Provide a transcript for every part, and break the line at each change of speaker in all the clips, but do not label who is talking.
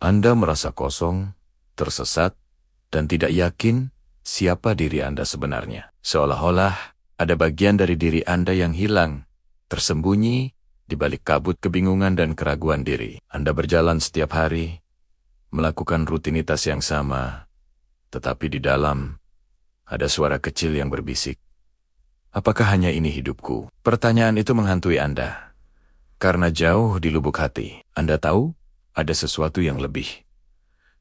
Anda merasa kosong, tersesat, dan tidak yakin siapa diri Anda sebenarnya. Seolah-olah ada bagian dari diri Anda yang hilang, tersembunyi di balik kabut kebingungan dan keraguan diri. Anda berjalan setiap hari, melakukan rutinitas yang sama, tetapi di dalam ada suara kecil yang berbisik. Apakah hanya ini hidupku? Pertanyaan itu menghantui Anda. Karena jauh di lubuk hati, Anda tahu ada sesuatu yang lebih.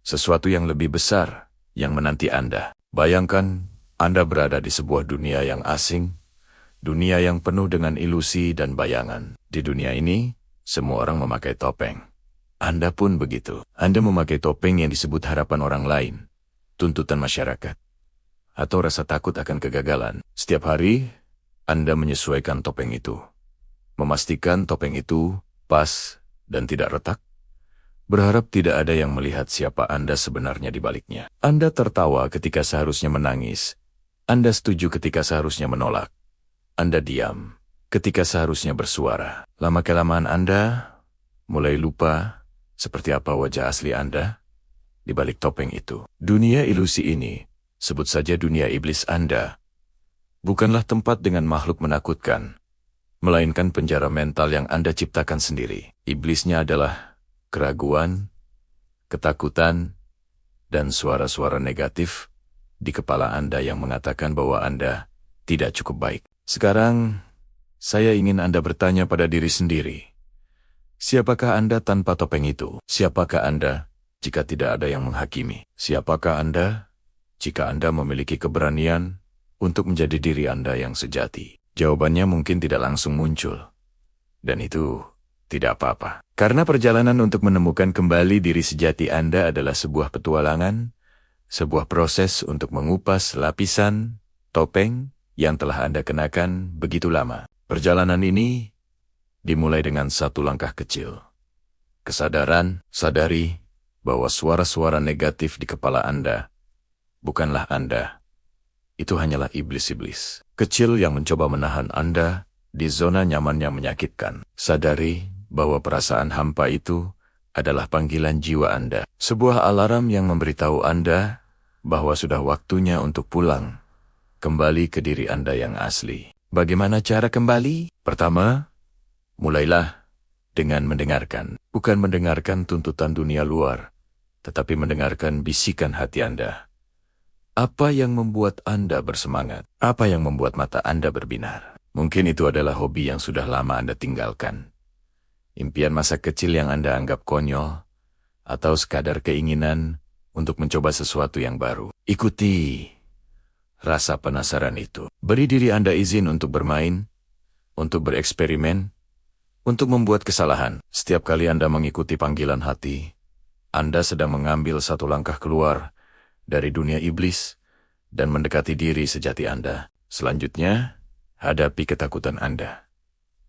Sesuatu yang lebih besar yang menanti Anda. Bayangkan Anda berada di sebuah dunia yang asing, dunia yang penuh dengan ilusi dan bayangan. Di dunia ini, semua orang memakai topeng. Anda pun begitu. Anda memakai topeng yang disebut harapan orang lain, tuntutan masyarakat, atau rasa takut akan kegagalan. Setiap hari, Anda menyesuaikan topeng itu. Memastikan topeng itu pas dan tidak retak. Berharap tidak ada yang melihat siapa Anda sebenarnya di baliknya. Anda tertawa ketika seharusnya menangis. Anda setuju ketika seharusnya menolak. Anda diam ketika seharusnya bersuara. Lama-kelamaan Anda mulai lupa seperti apa wajah asli Anda di balik topeng itu. Dunia ilusi ini, sebut saja dunia iblis Anda, bukanlah tempat dengan makhluk menakutkan, melainkan penjara mental yang Anda ciptakan sendiri. Iblisnya adalah keraguan, ketakutan, dan suara-suara negatif di kepala Anda yang mengatakan bahwa Anda tidak cukup baik. Sekarang, saya ingin Anda bertanya pada diri sendiri. Siapakah Anda tanpa topeng itu? Siapakah Anda jika tidak ada yang menghakimi? Siapakah Anda jika Anda memiliki keberanian untuk menjadi diri Anda yang sejati? Jawabannya mungkin tidak langsung muncul. Dan itu tidak apa-apa. Karena perjalanan untuk menemukan kembali diri sejati Anda adalah sebuah petualangan, sebuah proses untuk mengupas lapisan topeng yang telah Anda kenakan begitu lama. Perjalanan ini dimulai dengan satu langkah kecil. Kesadaran, sadari bahwa suara-suara negatif di kepala Anda bukanlah Anda. Itu hanyalah iblis-iblis kecil yang mencoba menahan Anda di zona nyaman yang menyakitkan. Sadari bahwa perasaan hampa itu adalah panggilan jiwa Anda. Sebuah alarm yang memberitahu Anda bahwa sudah waktunya untuk pulang, kembali ke diri Anda yang asli. Bagaimana cara kembali? Pertama, mulailah dengan mendengarkan. Bukan mendengarkan tuntutan dunia luar, tetapi mendengarkan bisikan hati Anda. Apa yang membuat Anda bersemangat? Apa yang membuat mata Anda berbinar? Mungkin itu adalah hobi yang sudah lama Anda tinggalkan. Impian masa kecil yang Anda anggap konyol, atau sekadar keinginan untuk mencoba sesuatu yang baru. Ikuti rasa penasaran itu. Beri diri Anda izin untuk bermain, untuk bereksperimen, untuk membuat kesalahan. Setiap kali Anda mengikuti panggilan hati, Anda sedang mengambil satu langkah keluar dari dunia iblis dan mendekati diri sejati Anda. Selanjutnya, hadapi ketakutan Anda.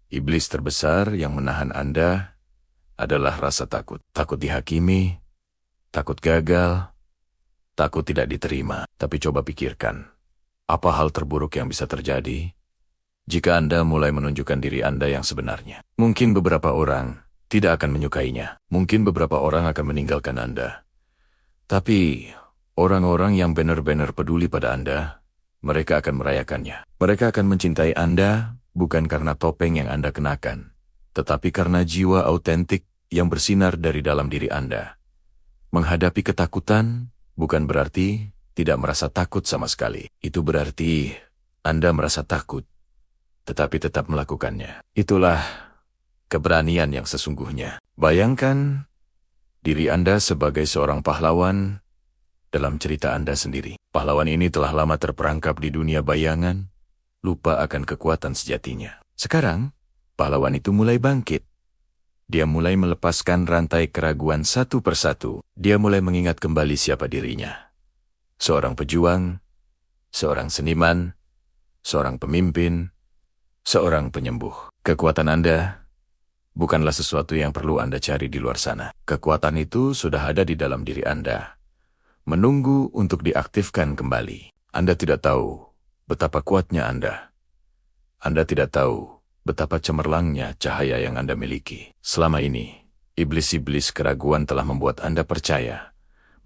Iblis terbesar yang menahan Anda adalah rasa takut. Takut dihakimi, takut gagal, takut tidak diterima. Tapi coba pikirkan, apa hal terburuk yang bisa terjadi jika Anda mulai menunjukkan diri Anda yang sebenarnya? Mungkin beberapa orang tidak akan menyukainya. Mungkin beberapa orang akan meninggalkan Anda. Tapi orang-orang yang benar-benar peduli pada Anda, mereka akan merayakannya. Mereka akan mencintai Anda bukan karena topeng yang Anda kenakan, tetapi karena jiwa autentik yang bersinar dari dalam diri Anda. Menghadapi ketakutan bukan berarti tidak merasa takut sama sekali. Itu berarti Anda merasa takut, tetapi tetap melakukannya. Itulah keberanian yang sesungguhnya. Bayangkan diri Anda sebagai seorang pahlawan dalam cerita Anda sendiri. Pahlawan ini telah lama terperangkap di dunia bayangan, lupa akan kekuatan sejatinya. Sekarang, pahlawan itu mulai bangkit. Dia mulai melepaskan rantai keraguan satu persatu. Dia mulai mengingat kembali siapa dirinya. Seorang pejuang, seorang seniman, seorang pemimpin, seorang penyembuh. Kekuatan Anda bukanlah sesuatu yang perlu Anda cari di luar sana. Kekuatan itu sudah ada di dalam diri Anda, menunggu untuk diaktifkan kembali. Anda tidak tahu betapa kuatnya Anda. Anda tidak tahu betapa cemerlangnya cahaya yang Anda miliki. Selama ini, Iblis-iblis keraguan telah membuat Anda percaya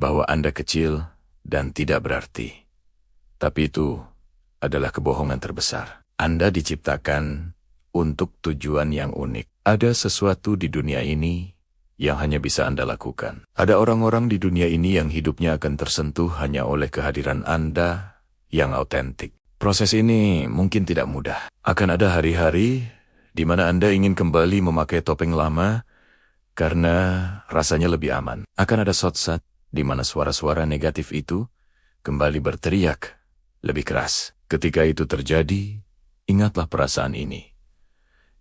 bahwa Anda kecil dan tidak berarti. Tapi itu adalah kebohongan terbesar. Anda diciptakan untuk tujuan yang unik. Ada sesuatu di dunia ini yang hanya bisa Anda lakukan. Ada orang-orang di dunia ini yang hidupnya akan tersentuh hanya oleh kehadiran Anda yang autentik. Proses ini mungkin tidak mudah. Akan ada hari-hari di mana Anda ingin kembali memakai topeng lama karena rasanya lebih aman. Akan ada saat-saat di mana suara-suara negatif itu kembali berteriak lebih keras. Ketika itu terjadi, ingatlah perasaan ini.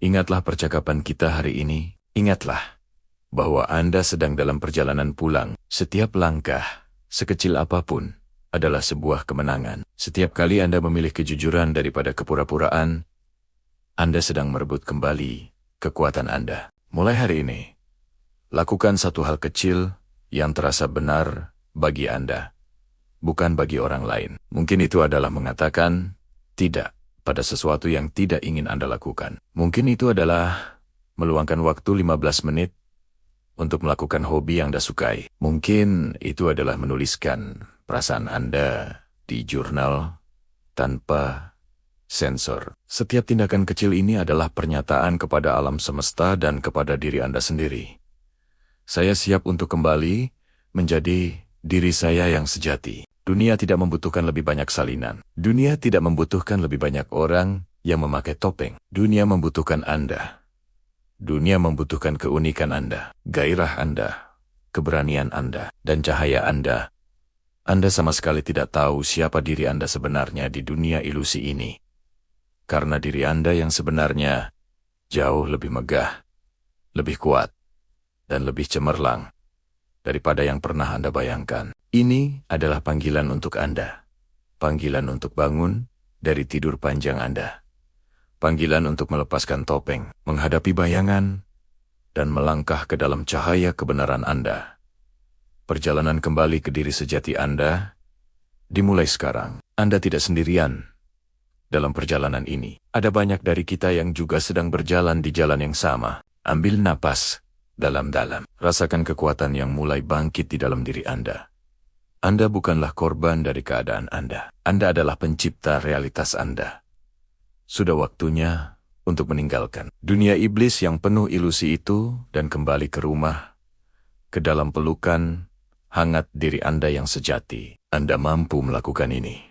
Ingatlah percakapan kita hari ini. Ingatlah bahwa Anda sedang dalam perjalanan pulang. Setiap langkah, sekecil apapun, adalah sebuah kemenangan. Setiap kali Anda memilih kejujuran daripada kepura-puraan, Anda sedang merebut kembali kekuatan Anda. Mulai hari ini, lakukan satu hal kecil yang terasa benar bagi Anda, bukan bagi orang lain. Mungkin itu adalah mengatakan tidak pada sesuatu yang tidak ingin Anda lakukan. Mungkin itu adalah meluangkan waktu 15 menit untuk melakukan hobi yang Anda sukai. Mungkin itu adalah menuliskan perasaan Anda di jurnal tanpa sensor. Setiap tindakan kecil ini adalah pernyataan kepada alam semesta dan kepada diri Anda sendiri. Saya siap untuk kembali menjadi diri saya yang sejati. Dunia tidak membutuhkan lebih banyak salinan. Dunia tidak membutuhkan lebih banyak orang yang memakai topeng. Dunia membutuhkan Anda. Dunia membutuhkan keunikan Anda, gairah Anda, keberanian Anda, dan cahaya Anda. Anda sama sekali tidak tahu siapa diri Anda sebenarnya di dunia ilusi ini. Karena diri Anda yang sebenarnya jauh lebih megah, lebih kuat, dan lebih cemerlang daripada yang pernah Anda bayangkan. Ini adalah panggilan untuk Anda. Panggilan untuk bangun dari tidur panjang Anda. Panggilan untuk melepaskan topeng, menghadapi bayangan, dan melangkah ke dalam cahaya kebenaran Anda. Perjalanan kembali ke diri sejati Anda dimulai sekarang. Anda tidak sendirian dalam perjalanan ini. Ada banyak dari kita yang juga sedang berjalan di jalan yang sama. Ambil napas dalam-dalam. Rasakan kekuatan yang mulai bangkit di dalam diri Anda. Anda bukanlah korban dari keadaan Anda. Anda adalah pencipta realitas Anda. Sudah waktunya untuk meninggalkan dunia iblis yang penuh ilusi itu dan kembali ke rumah, ke dalam pelukan hangat diri Anda yang sejati. Anda mampu melakukan ini.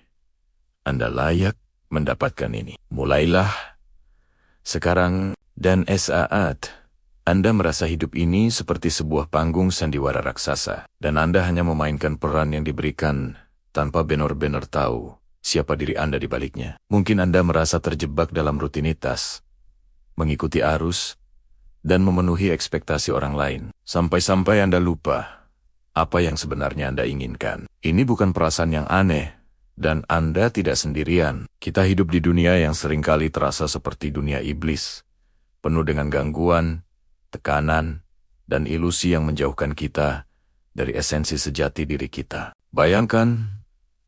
Anda layak mendapatkan ini. Mulailah sekarang dan saat Anda merasa hidup ini seperti sebuah panggung sandiwara raksasa, dan Anda hanya memainkan peran yang diberikan tanpa benar-benar tahu siapa diri Anda di baliknya. Mungkin Anda merasa terjebak dalam rutinitas, mengikuti arus, dan memenuhi ekspektasi orang lain, sampai-sampai Anda lupa apa yang sebenarnya Anda inginkan. Ini bukan perasaan yang aneh, dan Anda tidak sendirian. Kita hidup di dunia yang seringkali terasa seperti dunia iblis, penuh dengan gangguan, tekanan, dan ilusi yang menjauhkan kita dari esensi sejati diri kita. Bayangkan,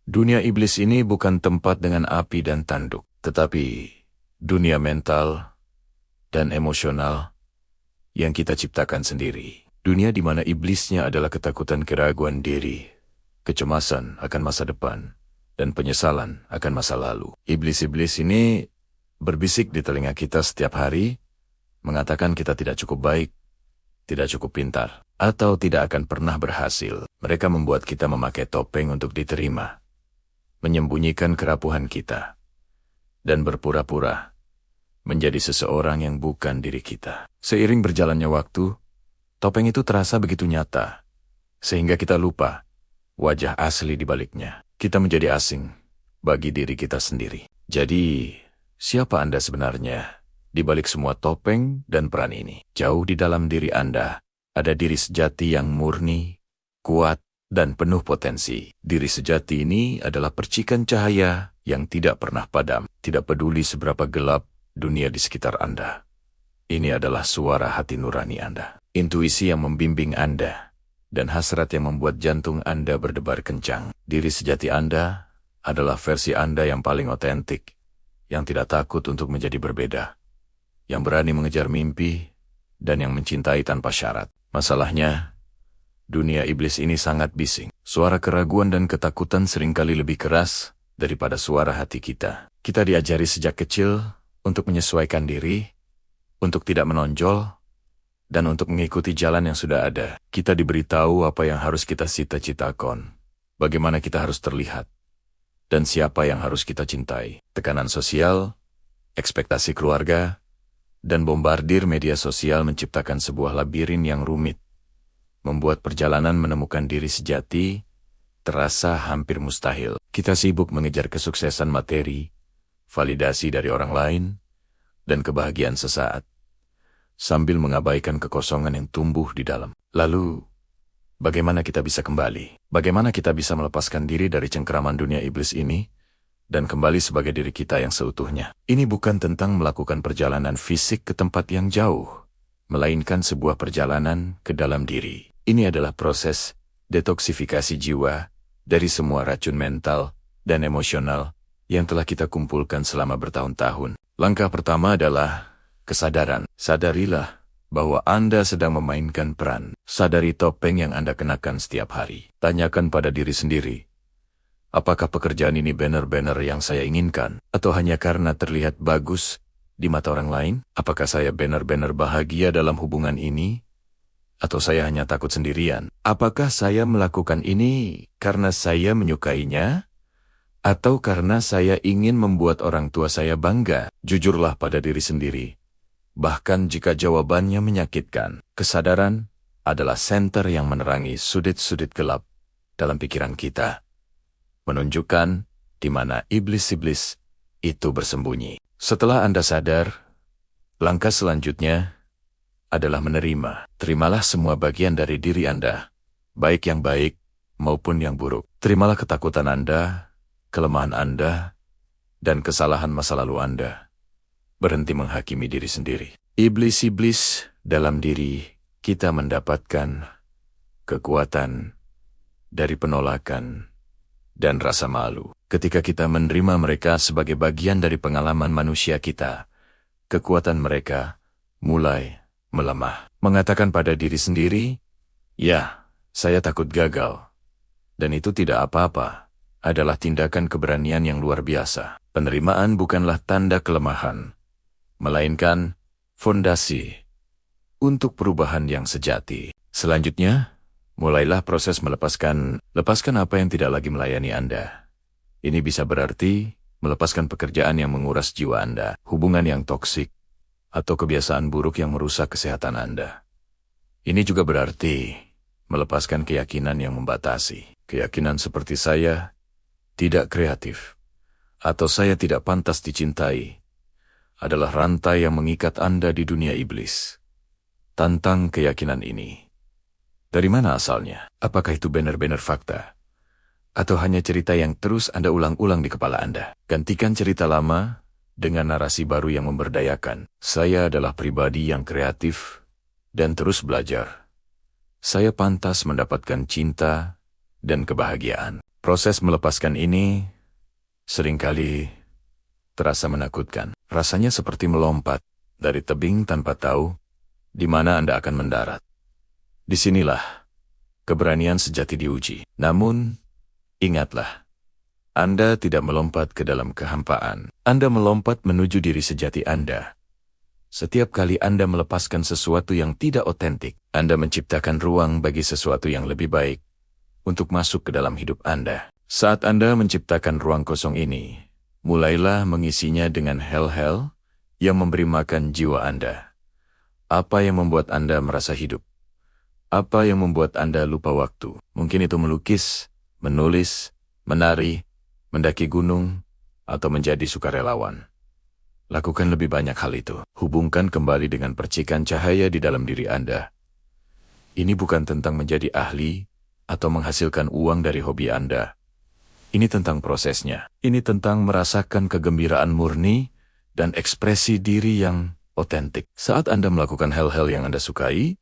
dunia iblis ini bukan tempat dengan api dan tanduk, tetapi dunia mental dan emosional yang kita ciptakan sendiri. Dunia di mana iblisnya adalah ketakutan, keraguan diri, kecemasan akan masa depan, dan penyesalan akan masa lalu. Iblis-iblis ini berbisik di telinga kita setiap hari, mengatakan kita tidak cukup baik, tidak cukup pintar, atau tidak akan pernah berhasil. Mereka membuat kita memakai topeng untuk diterima, menyembunyikan kerapuhan kita, dan berpura-pura menjadi seseorang yang bukan diri kita. Seiring berjalannya waktu, topeng itu terasa begitu nyata, sehingga kita lupa wajah asli di baliknya. Kita menjadi asing bagi diri kita sendiri. Jadi, siapa Anda sebenarnya di balik semua topeng dan peran ini? Jauh di dalam diri Anda, ada diri sejati yang murni, kuat, dan penuh potensi. Diri sejati ini adalah percikan cahaya yang tidak pernah padam, tidak peduli seberapa gelap dunia di sekitar Anda. Ini adalah suara hati nurani Anda, intuisi yang membimbing Anda, dan hasrat yang membuat jantung Anda berdebar kencang. Diri sejati Anda adalah versi Anda yang paling otentik, yang tidak takut untuk menjadi berbeda, yang berani mengejar mimpi, dan yang mencintai tanpa syarat. Masalahnya, dunia iblis ini sangat bising. Suara keraguan dan ketakutan seringkali lebih keras daripada suara hati kita. Kita diajari sejak kecil untuk menyesuaikan diri, untuk tidak menonjol, dan untuk mengikuti jalan yang sudah ada. Kita diberitahu apa yang harus kita cita-citakan, bagaimana kita harus terlihat, dan siapa yang harus kita cintai. Tekanan sosial, ekspektasi keluarga, dan bombardir media sosial menciptakan sebuah labirin yang rumit, membuat perjalanan menemukan diri sejati terasa hampir mustahil. Kita sibuk mengejar kesuksesan materi, validasi dari orang lain, dan kebahagiaan sesaat, sambil mengabaikan kekosongan yang tumbuh di dalam. Lalu, bagaimana kita bisa kembali? Bagaimana kita bisa melepaskan diri dari cengkeraman dunia iblis ini dan kembali sebagai diri kita yang seutuhnya? Ini bukan tentang melakukan perjalanan fisik ke tempat yang jauh, melainkan sebuah perjalanan ke dalam diri. Ini adalah proses detoksifikasi jiwa dari semua racun mental dan emosional yang telah kita kumpulkan selama bertahun-tahun. Langkah pertama adalah kesadaran. Sadarilah bahwa Anda sedang memainkan peran. Sadari topeng yang Anda kenakan setiap hari. Tanyakan pada diri sendiri, apakah pekerjaan ini benar-benar yang saya inginkan? Atau hanya karena terlihat bagus di mata orang lain? Apakah saya benar-benar bahagia dalam hubungan ini? Atau saya hanya takut sendirian? Apakah saya melakukan ini karena saya menyukainya? Atau karena saya ingin membuat orang tua saya bangga? Jujurlah pada diri sendiri. Bahkan jika jawabannya menyakitkan, kesadaran adalah senter yang menerangi sudut-sudut gelap dalam pikiran kita, menunjukkan di mana iblis-iblis itu bersembunyi. Setelah Anda sadar, langkah selanjutnya adalah menerima. Terimalah semua bagian dari diri Anda, baik yang baik maupun yang buruk. Terimalah ketakutan Anda, kelemahan Anda, dan kesalahan masa lalu Anda. Berhenti menghakimi diri sendiri. Iblis-iblis dalam diri kita mendapatkan kekuatan dari penolakan dan rasa malu. Ketika kita menerima mereka sebagai bagian dari pengalaman manusia kita, kekuatan mereka mulai melemah. Mengatakan pada diri sendiri, ya, saya takut gagal, dan itu tidak apa-apa, adalah tindakan keberanian yang luar biasa. Penerimaan bukanlah tanda kelemahan, melainkan fondasi untuk perubahan yang sejati. Selanjutnya, mulailah proses lepaskan apa yang tidak lagi melayani Anda. Ini bisa berarti melepaskan pekerjaan yang menguras jiwa Anda, hubungan yang toksik, atau kebiasaan buruk yang merusak kesehatan Anda. Ini juga berarti melepaskan keyakinan yang membatasi. Keyakinan seperti saya tidak kreatif, atau saya tidak pantas dicintai, adalah rantai yang mengikat Anda di dunia iblis. Tantang keyakinan ini. Dari mana asalnya? Apakah itu benar-benar fakta? Atau hanya cerita yang terus Anda ulang-ulang di kepala Anda? Gantikan cerita lama dengan narasi baru yang memberdayakan. Saya adalah pribadi yang kreatif dan terus belajar. Saya pantas mendapatkan cinta dan kebahagiaan. Proses melepaskan ini seringkali terasa menakutkan. Rasanya seperti melompat dari tebing tanpa tahu di mana Anda akan mendarat. Disinilah keberanian sejati diuji. Namun, ingatlah, Anda tidak melompat ke dalam kehampaan. Anda melompat menuju diri sejati Anda. Setiap kali Anda melepaskan sesuatu yang tidak otentik, Anda menciptakan ruang bagi sesuatu yang lebih baik untuk masuk ke dalam hidup Anda. Saat Anda menciptakan ruang kosong ini, mulailah mengisinya dengan hal-hal yang memberi makan jiwa Anda. Apa yang membuat Anda merasa hidup? Apa yang membuat Anda lupa waktu? Mungkin itu melukis, menulis, menari, mendaki gunung, atau menjadi sukarelawan. Lakukan lebih banyak hal itu. Hubungkan kembali dengan percikan cahaya di dalam diri Anda. Ini bukan tentang menjadi ahli atau menghasilkan uang dari hobi Anda. Ini tentang prosesnya. Ini tentang merasakan kegembiraan murni dan ekspresi diri yang otentik. Saat Anda melakukan hal-hal yang Anda sukai,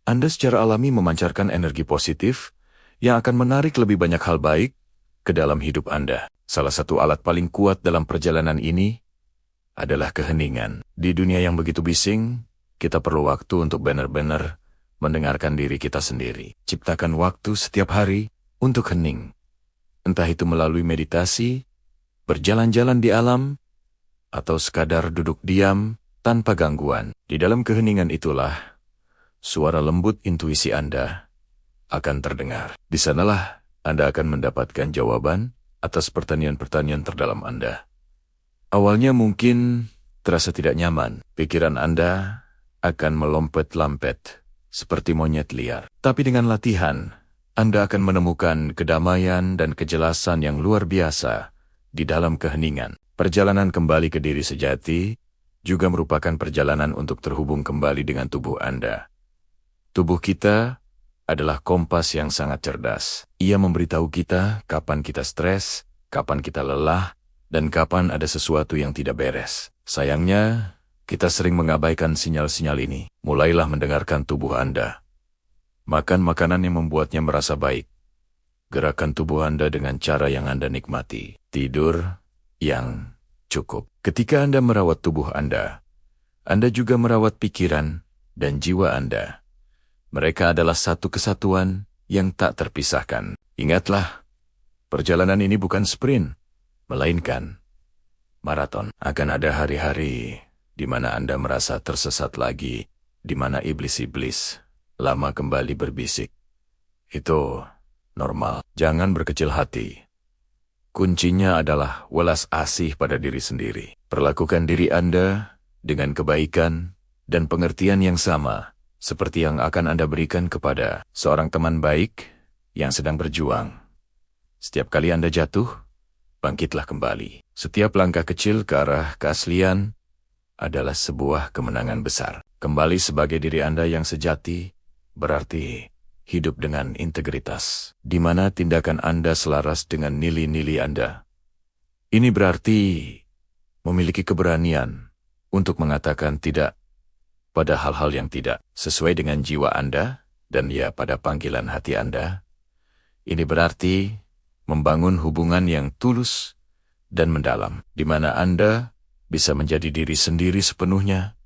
Anda secara alami memancarkan energi positif yang akan menarik lebih banyak hal baik ke dalam hidup Anda. Salah satu alat paling kuat dalam perjalanan ini adalah keheningan. Di dunia yang begitu bising, kita perlu waktu untuk benar-benar mendengarkan diri kita sendiri. Ciptakan waktu setiap hari untuk hening. Entah itu melalui meditasi, berjalan-jalan di alam, atau sekadar duduk diam tanpa gangguan. Di dalam keheningan itulah, suara lembut intuisi Anda akan terdengar. Di sanalah Anda akan mendapatkan jawaban atas pertanyaan-pertanyaan terdalam Anda. Awalnya mungkin terasa tidak nyaman. Pikiran Anda akan melompet-lampet seperti monyet liar. Tapi dengan latihan, Anda akan menemukan kedamaian dan kejelasan yang luar biasa di dalam keheningan. Perjalanan kembali ke diri sejati juga merupakan perjalanan untuk terhubung kembali dengan tubuh Anda. Tubuh kita adalah kompas yang sangat cerdas. Ia memberitahu kita kapan kita stres, kapan kita lelah, dan kapan ada sesuatu yang tidak beres. Sayangnya, kita sering mengabaikan sinyal-sinyal ini. Mulailah mendengarkan tubuh Anda. Makan makanan yang membuatnya merasa baik. Gerakan tubuh Anda dengan cara yang Anda nikmati. Tidur yang cukup. Ketika Anda merawat tubuh Anda juga merawat pikiran dan jiwa Anda. Mereka adalah satu kesatuan yang tak terpisahkan. Ingatlah, perjalanan ini bukan sprint, melainkan maraton. Akan ada hari-hari di mana Anda merasa tersesat lagi, di mana iblis-iblis lama kembali berbisik. Itu normal. Jangan berkecil hati. Kuncinya adalah welas asih pada diri sendiri. Perlakukan diri Anda dengan kebaikan dan pengertian yang sama seperti yang akan Anda berikan kepada seorang teman baik yang sedang berjuang. Setiap kali Anda jatuh, bangkitlah kembali. Setiap langkah kecil ke arah keaslian adalah sebuah kemenangan besar. Kembali sebagai diri Anda yang sejati berarti hidup dengan integritas, di mana tindakan Anda selaras dengan nilai-nilai Anda. Ini berarti memiliki keberanian untuk mengatakan tidak pada hal-hal yang tidak sesuai dengan jiwa Anda dan ya pada panggilan hati Anda. Ini berarti membangun hubungan yang tulus dan mendalam, di mana Anda bisa menjadi diri sendiri sepenuhnya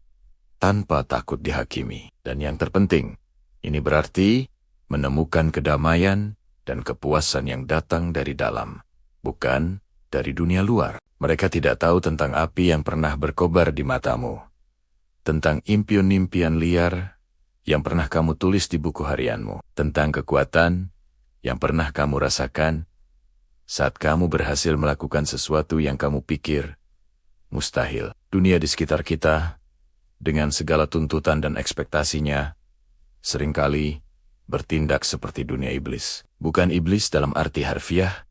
tanpa takut dihakimi. Dan yang terpenting, ini berarti menemukan kedamaian dan kepuasan yang datang dari dalam, bukan dari dunia luar. Mereka tidak tahu tentang api yang pernah berkobar di matamu, tentang impian-impian liar yang pernah kamu tulis di buku harianmu, tentang kekuatan yang pernah kamu rasakan saat kamu berhasil melakukan sesuatu yang kamu pikir mustahil. Dunia di sekitar kita, dengan segala tuntutan dan ekspektasinya, seringkali bertindak seperti dunia iblis. Bukan iblis dalam arti harfiah,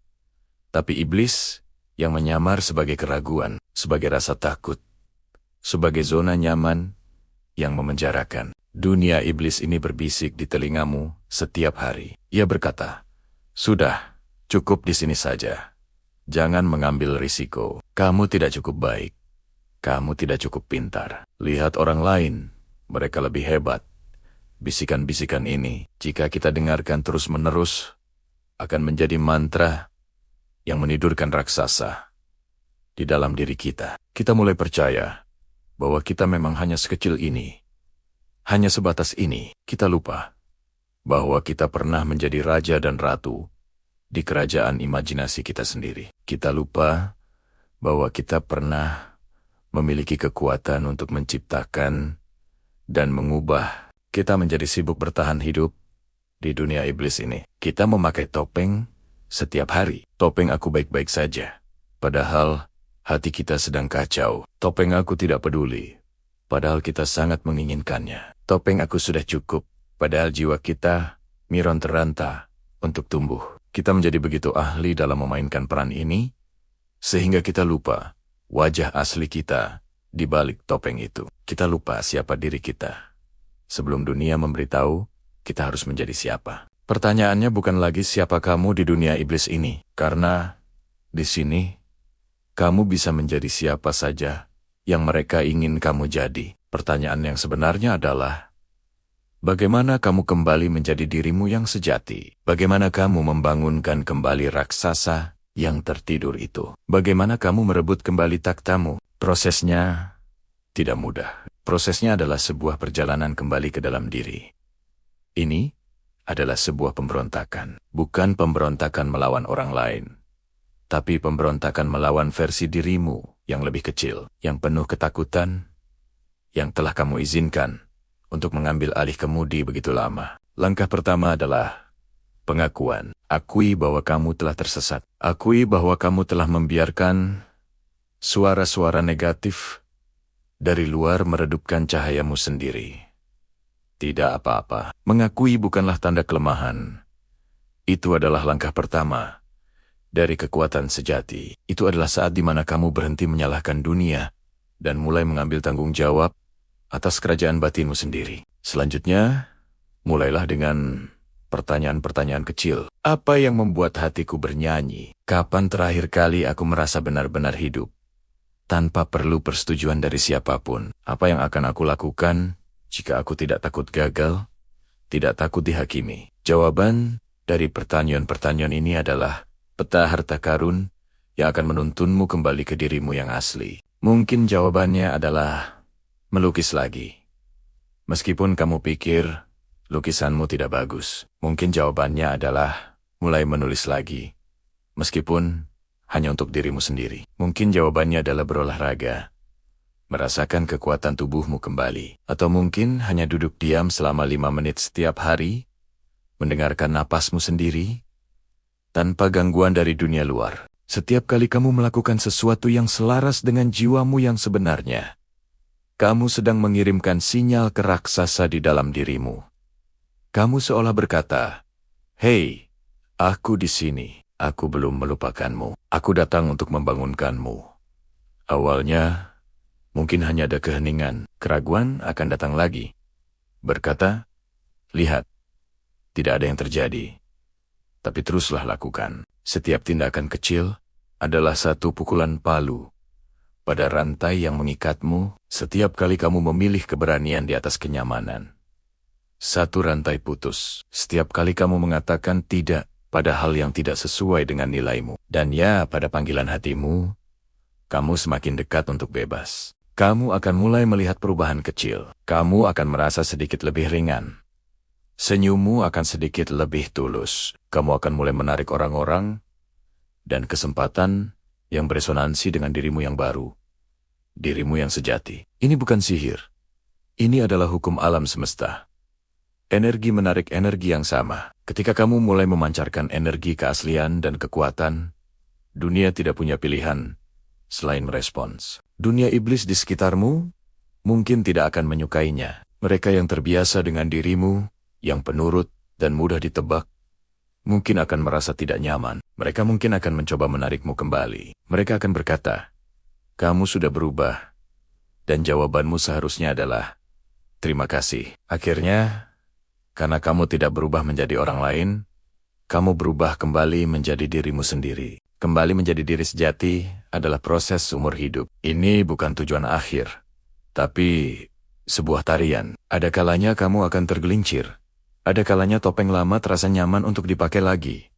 tapi iblis yang menyamar sebagai keraguan, sebagai rasa takut, sebagai zona nyaman yang memenjarakan. Dunia iblis ini berbisik di telingamu setiap hari. Ia berkata, "Sudah, cukup di sini saja. Jangan mengambil risiko. Kamu tidak cukup baik. Kamu tidak cukup pintar. Lihat orang lain, mereka lebih hebat." Bisikan-bisikan ini, jika kita dengarkan terus-menerus, akan menjadi mantra yang menidurkan raksasa di dalam diri kita. Kita mulai percaya bahwa kita memang hanya sekecil ini, hanya sebatas ini. Kita lupa bahwa kita pernah menjadi raja dan ratu di kerajaan imajinasi kita sendiri. Kita lupa bahwa kita pernah memiliki kekuatan untuk menciptakan dan mengubah. Kita menjadi sibuk bertahan hidup di dunia iblis ini. Kita memakai topeng setiap hari. Topeng aku baik-baik saja. Padahal hati kita sedang kacau. Topeng aku tidak peduli. Padahal kita sangat menginginkannya. Topeng aku sudah cukup. Padahal jiwa kita miron teranta untuk tumbuh. Kita menjadi begitu ahli dalam memainkan peran ini, sehingga kita lupa wajah asli kita di balik topeng itu. Kita lupa siapa diri kita. Sebelum dunia memberitahu, kita harus menjadi siapa. Pertanyaannya bukan lagi siapa kamu di dunia iblis ini, karena di sini kamu bisa menjadi siapa saja yang mereka ingin kamu jadi. Pertanyaan yang sebenarnya adalah, bagaimana kamu kembali menjadi dirimu yang sejati? Bagaimana kamu membangunkan kembali raksasa yang tertidur itu? Bagaimana kamu merebut kembali takhtamu? Prosesnya tidak mudah. Prosesnya adalah sebuah perjalanan kembali ke dalam diri. Ini adalah sebuah pemberontakan. Bukan pemberontakan melawan orang lain, tapi pemberontakan melawan versi dirimu yang lebih kecil, yang penuh ketakutan, yang telah kamu izinkan untuk mengambil alih kemudi begitu lama. Langkah pertama adalah pengakuan. Akui bahwa kamu telah tersesat. Akui bahwa kamu telah membiarkan suara-suara negatif dari luar meredupkan cahayamu sendiri. Tidak apa-apa. Mengakui bukanlah tanda kelemahan. Itu adalah langkah pertama dari kekuatan sejati. Itu adalah saat di mana kamu berhenti menyalahkan dunia dan mulai mengambil tanggung jawab atas kerajaan batinmu sendiri. Selanjutnya, mulailah dengan pertanyaan-pertanyaan kecil. Apa yang membuat hatiku bernyanyi? Kapan terakhir kali aku merasa benar-benar hidup tanpa perlu persetujuan dari siapapun? Apa yang akan aku lakukan jika aku tidak takut gagal, tidak takut dihakimi? Jawaban dari pertanyaan-pertanyaan ini adalah peta harta karun yang akan menuntunmu kembali ke dirimu yang asli. Mungkin jawabannya adalah melukis lagi. Meskipun kamu pikir lukisanmu tidak bagus, mungkin jawabannya adalah mulai menulis lagi. Meskipun hanya untuk dirimu sendiri. Mungkin jawabannya adalah berolahraga, merasakan kekuatan tubuhmu kembali. Atau mungkin hanya duduk diam selama 5 menit setiap hari, mendengarkan napasmu sendiri, tanpa gangguan dari dunia luar. Setiap kali kamu melakukan sesuatu yang selaras dengan jiwamu yang sebenarnya, kamu sedang mengirimkan sinyal ke raksasa di dalam dirimu. Kamu seolah berkata, "Hei, aku di sini. Aku belum melupakanmu. Aku datang untuk membangunkanmu." Awalnya, mungkin hanya ada keheningan. Keraguan akan datang lagi. Berkata, "Lihat, tidak ada yang terjadi." Tapi teruslah lakukan. Setiap tindakan kecil adalah satu pukulan palu pada rantai yang mengikatmu setiap kali kamu memilih keberanian di atas kenyamanan. Satu rantai putus setiap kali kamu mengatakan tidak pada hal yang tidak sesuai dengan nilaimu. Dan ya, pada panggilan hatimu, kamu semakin dekat untuk bebas. Kamu akan mulai melihat perubahan kecil. Kamu akan merasa sedikit lebih ringan. Senyummu akan sedikit lebih tulus. Kamu akan mulai menarik orang-orang dan kesempatan yang beresonansi dengan dirimu yang baru. Dirimu yang sejati. Ini bukan sihir. Ini adalah hukum alam semesta. Energi menarik energi yang sama. Ketika kamu mulai memancarkan energi keaslian dan kekuatan, dunia tidak punya pilihan selain merespons. Dunia iblis di sekitarmu mungkin tidak akan menyukainya. Mereka yang terbiasa dengan dirimu, yang penurut dan mudah ditebak, mungkin akan merasa tidak nyaman. Mereka mungkin akan mencoba menarikmu kembali. Mereka akan berkata, "Kamu sudah berubah." Dan jawabanmu seharusnya adalah, "Terima kasih." Akhirnya, karena kamu tidak berubah menjadi orang lain, kamu berubah kembali menjadi dirimu sendiri. Kembali menjadi diri sejati adalah proses seumur hidup. Ini bukan tujuan akhir, tapi sebuah tarian. Ada kalanya kamu akan tergelincir. Ada kalanya topeng lama terasa nyaman untuk dipakai lagi.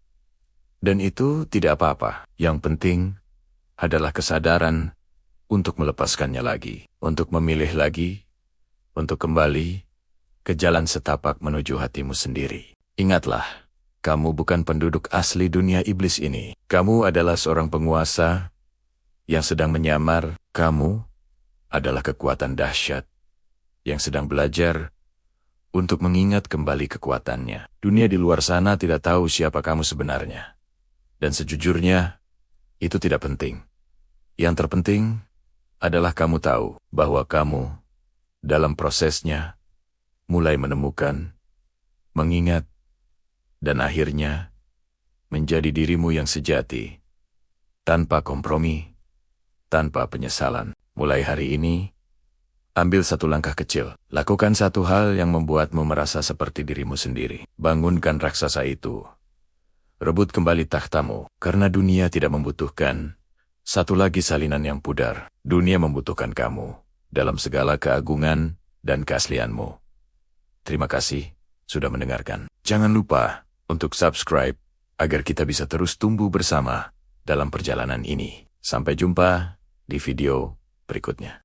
Dan itu tidak apa-apa. Yang penting adalah kesadaran untuk melepaskannya lagi, untuk memilih lagi, untuk kembali ke jalan setapak menuju hatimu sendiri. Ingatlah, kamu bukan penduduk asli dunia iblis ini. Kamu adalah seorang penguasa yang sedang menyamar. Kamu adalah kekuatan dahsyat yang sedang belajar untuk mengingat kembali kekuatannya. Dunia di luar sana tidak tahu siapa kamu sebenarnya. Dan sejujurnya, itu tidak penting. Yang terpenting adalah kamu tahu bahwa kamu dalam prosesnya mulai menemukan, mengingat, dan akhirnya menjadi dirimu yang sejati, tanpa kompromi, tanpa penyesalan. Mulai hari ini, ambil satu langkah kecil. Lakukan satu hal yang membuatmu merasa seperti dirimu sendiri. Bangunkan raksasa itu. Rebut kembali takhtamu, karena dunia tidak membutuhkan satu lagi salinan yang pudar. Dunia membutuhkan kamu dalam segala keagungan dan keaslianmu. Terima kasih sudah mendengarkan. Jangan lupa untuk subscribe agar kita bisa terus tumbuh bersama dalam perjalanan ini. Sampai jumpa di video berikutnya.